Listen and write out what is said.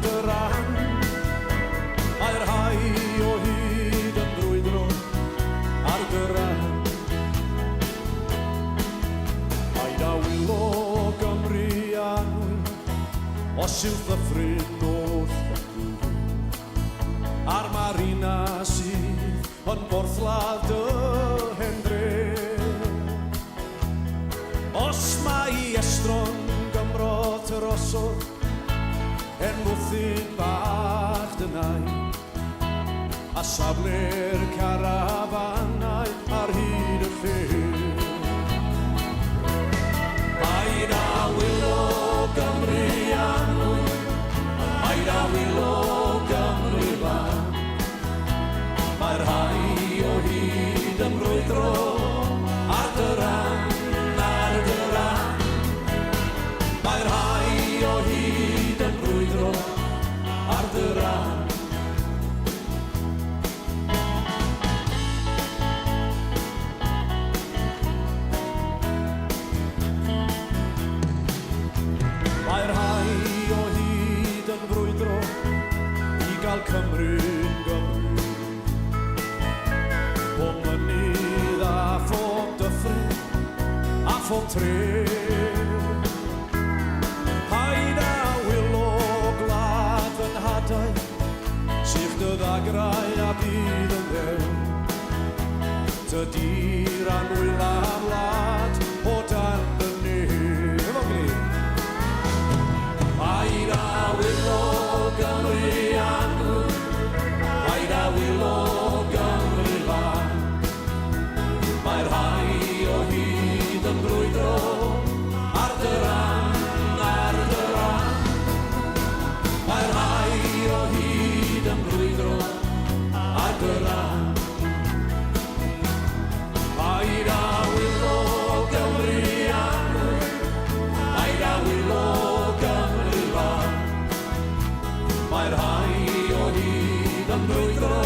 dy ran. Mae'r rhai o hyd yn brwydro ar dy ran. Paid â wylo Gymru anwy os yw'n ddyffryn wrth a'r marina sydd yn borthladd dy hendre. Os mae estron Gymro tyrosod en mwthyn bach dynau a safle'r carafanau ar hyd y lle. Paid â wylo Gymru anwy, paid â wylo Gymru fan. Mae'r rhai o hyd yn brwydro ar dy ran, ar dy ran. Mae'r rhai o hyd yn brwydro ar dy ran. Mae'r rhai o hyd yn brwydro i gael Cymru'n Gymru. O mynydd a ffod dyffryn a ffod tre. Paid â wylo gwlad yn hadau sy'ch dy ddagrau a bydd yn ddew. Dydi'r anwyl a wlad o dan dy neb. Efo gni. Paid â wylo Gymru anwy, paid â wylo Gymru fan. Mae'r rhai o hyd yn brwydro ar dy ran, ar dy ran. Mae'r rhai o hyd yn brwydro ar dy ran. Paid â wylo Gymru anwy, paid â wylo Gymru fan. Mae'r rhai o hyd yn brwydro